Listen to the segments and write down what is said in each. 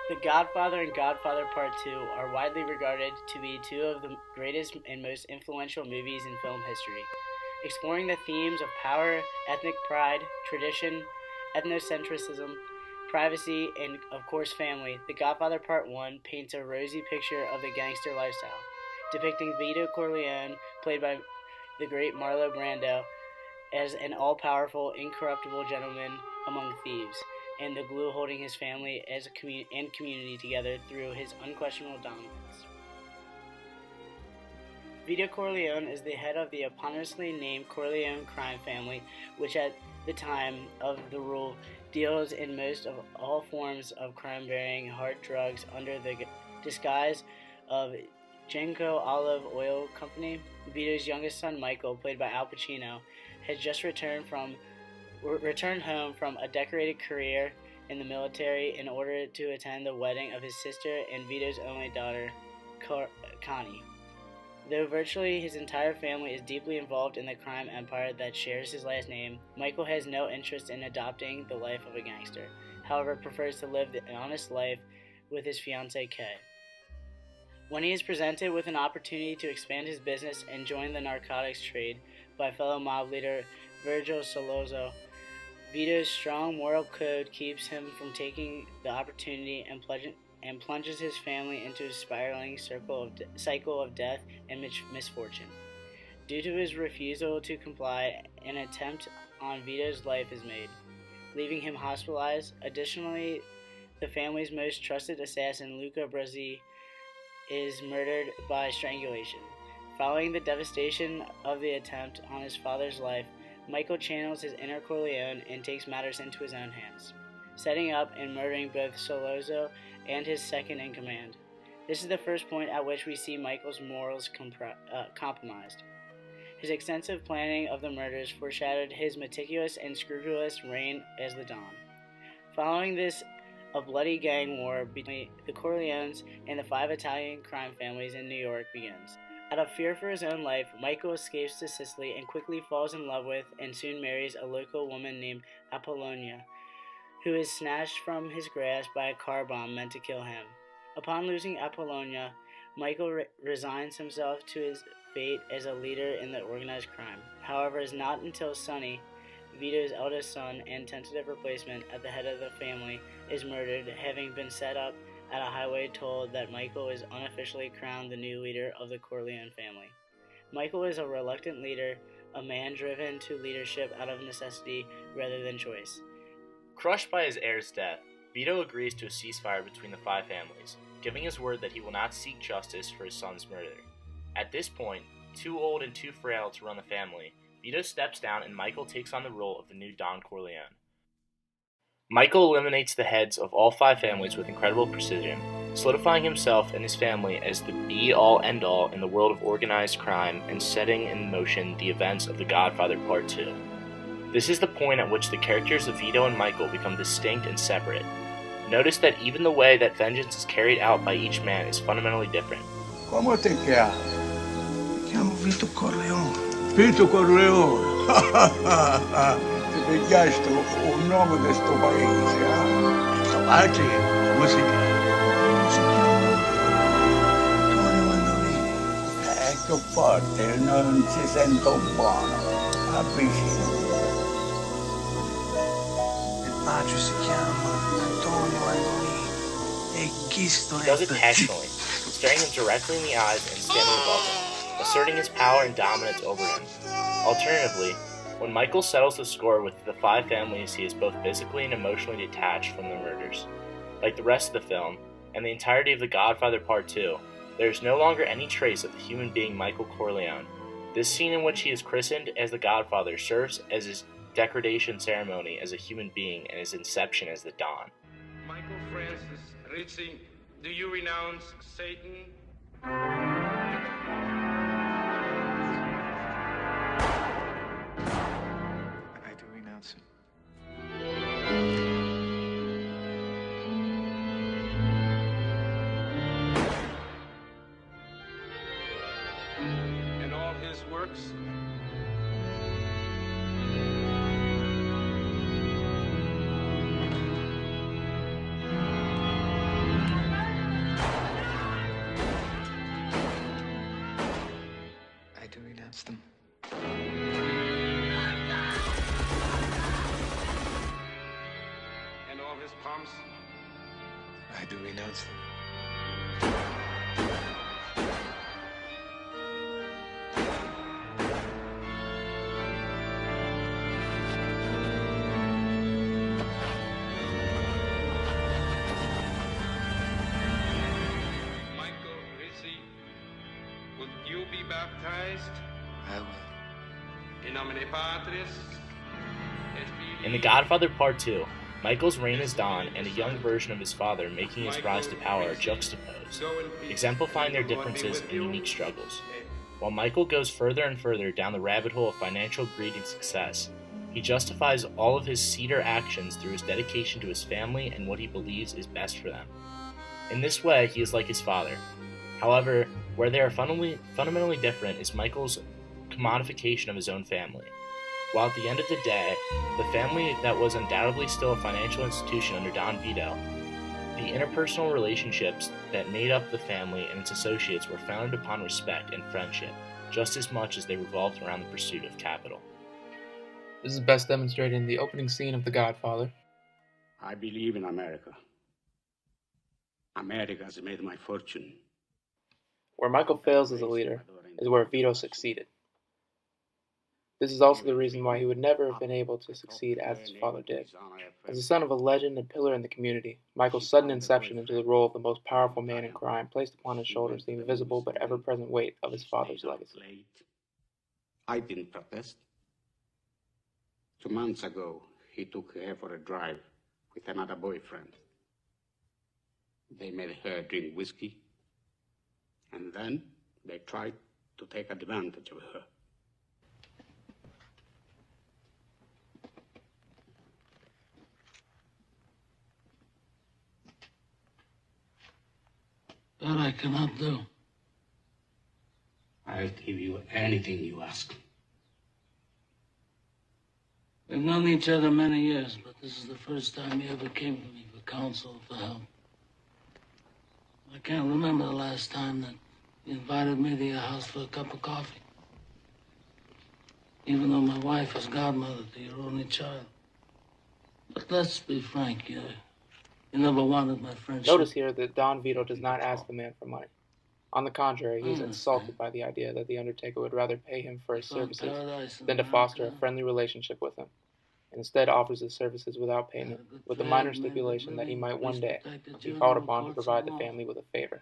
The Godfather and Godfather Part 2 are widely regarded to be two of the greatest and most influential movies in film history. Exploring the themes of power, ethnic pride, tradition, ethnocentrism, privacy, and of course family, The Godfather Part 1 paints a rosy picture of the gangster lifestyle, depicting Vito Corleone, played by the great Marlon Brando, as an all-powerful, incorruptible gentleman among thieves, and the glue holding his family as and community together through his unquestionable dominance. Vito Corleone is the head of the eponymously named Corleone crime family, which at the time of the rule deals in most of all forms of crime bearing hard drugs under the disguise of Genco Olive Oil Company. Vito's youngest son, Michael, played by Al Pacino, has just returned home from a decorated career in the military in order to attend the wedding of his sister and Vito's only daughter, Connie. Though virtually his entire family is deeply involved in the crime empire that shares his last name, Michael has no interest in adopting the life of a gangster, however prefers to live an honest life with his fiancée Kay. When he is presented with an opportunity to expand his business and join the narcotics trade by fellow mob leader Virgil Sollozzo, Vito's strong moral code keeps him from taking the opportunity and plunges his family into a spiraling cycle of death and misfortune. Due to his refusal to comply, an attempt on Vito's life is made, leaving him hospitalized. Additionally, the family's most trusted assassin, Luca Brasi, is murdered by strangulation. Following the devastation of the attempt on his father's life, Michael channels his inner Corleone and takes matters into his own hands, setting up and murdering both Sollozzo and his second-in-command. This is the first point at which we see Michael's morals compromised. His extensive planning of the murders foreshadowed his meticulous and scrupulous reign as the Don. Following this, a bloody gang war between the Corleones and the 5 Italian crime families in New York begins. Out of fear for his own life, Michael escapes to Sicily and quickly falls in love with and soon marries a local woman named Apollonia, who is snatched from his grasp by a car bomb meant to kill him. Upon losing Apollonia, Michael resigns himself to his fate as a leader in the organized crime. However, it is not until Sonny, Vito's eldest son and tentative replacement at the head of the family, is murdered, having been set up at a highway toll, that Michael is unofficially crowned the new leader of the Corleone family. Michael is a reluctant leader, a man driven to leadership out of necessity rather than choice. Crushed by his heir's death, Vito agrees to a ceasefire between the 5 families, giving his word that he will not seek justice for his son's murder. At this point, too old and too frail to run the family, Vito steps down and Michael takes on the role of the new Don Corleone. Michael eliminates the heads of all 5 families with incredible precision, solidifying himself and his family as the be-all, end-all in the world of organized crime and setting in motion the events of The Godfather Part 2. This is the point at which the characters of Vito and Michael become distinct and separate. Notice that even the way that vengeance is carried out by each man is fundamentally different. Come ti chiami? Mi chiamo Vito Corleone. Vito Corleone. Ti pigliaste un nome di sto paese, eh? Sto paese, come si chiama? Non si chiama Antonio Mandolini. Più forte, non si sente buono. Avvicina. Il padre si chiama Antonio Mandolini. E chi sto He does it passionately, staring him directly in the eyes and standing above him, asserting his power and dominance over him. Alternatively, when Michael settles the score with the 5 families, he is both physically and emotionally detached from the murders. Like the rest of the film, and the entirety of The Godfather Part 2, there is no longer any trace of the human being Michael Corleone. This scene in which he is christened as the Godfather serves as his degradation ceremony as a human being and his inception as the Don. Michael Francis Rizzi, do you renounce Satan? I do renounce it. And all his works? renounce them. And all his pomps? I do renounce them. Michael Rizzi, will you be baptized? I will. In nomine Patris et Filii. In The Godfather Part 2, Michael's reign as Don and a young version of his father making his rise to power are juxtaposed, exemplifying their differences and unique struggles. While Michael goes further and further down the rabbit hole of financial greed and success, he justifies all of his cedar actions through his dedication to his family and what he believes is best for them. In this way, he is like his father. However, where they are fundamentally different is Michael's commodification of his own family. While at the end of the day, the family that was undoubtedly still a financial institution under Don Vito, the interpersonal relationships that made up the family and its associates were founded upon respect and friendship, just as much as they revolved around the pursuit of capital. This is best demonstrated in the opening scene of The Godfather. I believe in America. America has made my fortune. Where Michael fails as a leader is where Vito succeeded. This is also the reason why he would never have been able to succeed as his father did. As the son of a legend and pillar in the community, Michael's sudden inception into the role of the most powerful man in crime placed upon his shoulders the invisible but ever-present weight of his father's legacy. I didn't protest. 2 months ago, he took her for a drive with another boyfriend. They made her drink whiskey, and then they tried to take advantage of her. That I cannot do. I'll give you anything you ask. We've known each other many years, but this is the first time you ever came to me for counsel, for help. I can't remember the last time that you invited me to your house for a cup of coffee. Even though my wife is godmother to your only child. But let's be frank, you never wanted my friendship. Notice here that Don Vito does not ask the man for money. On the contrary, he is insulted by the idea that the Undertaker would rather pay him for his services than to foster a friendly relationship with him, and instead offers his services without payment, with the minor stipulation that he might one day be called upon to provide the family with a favor.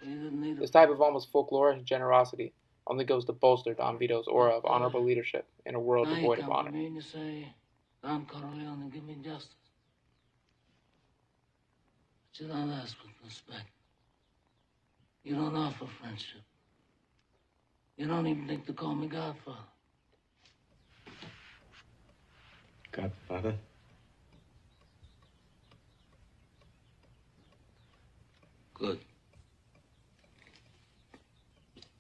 This type of almost folkloric generosity only goes to bolster Don Vito's aura of honorable leadership in a world devoid of honor. You say, Don Corleone, give me justice. But you don't ask with respect. You don't offer friendship. You don't even think to call me Godfather. Godfather? Good.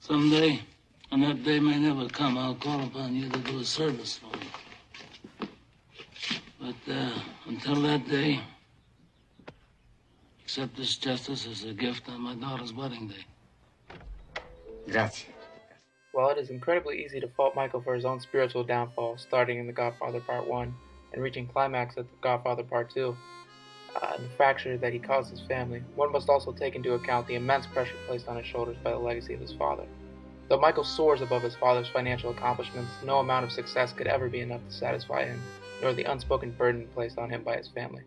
Someday, and that day may never come, I'll call upon you to do a service for me. But until that day, accept this justice as a gift on my daughter's wedding day. Grazie. While it is incredibly easy to fault Michael for his own spiritual downfall, starting in The Godfather Part 1 and reaching climax at The Godfather Part 2, and the fracture that he caused his family, one must also take into account the immense pressure placed on his shoulders by the legacy of his father. Though Michael soars above his father's financial accomplishments, no amount of success could ever be enough to satisfy him, nor the unspoken burden placed on him by his family.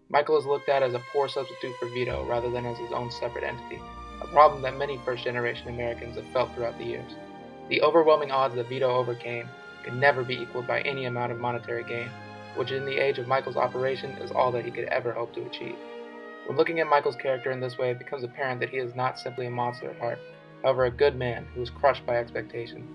Michael is looked at as a poor substitute for Vito rather than as his own separate entity, a problem that many first-generation Americans have felt throughout the years. The overwhelming odds that Vito overcame could never be equaled by any amount of monetary gain, which in the age of Michael's operation is all that he could ever hope to achieve. When looking at Michael's character in this way, it becomes apparent that he is not simply a monster at heart, however a good man who is crushed by expectation.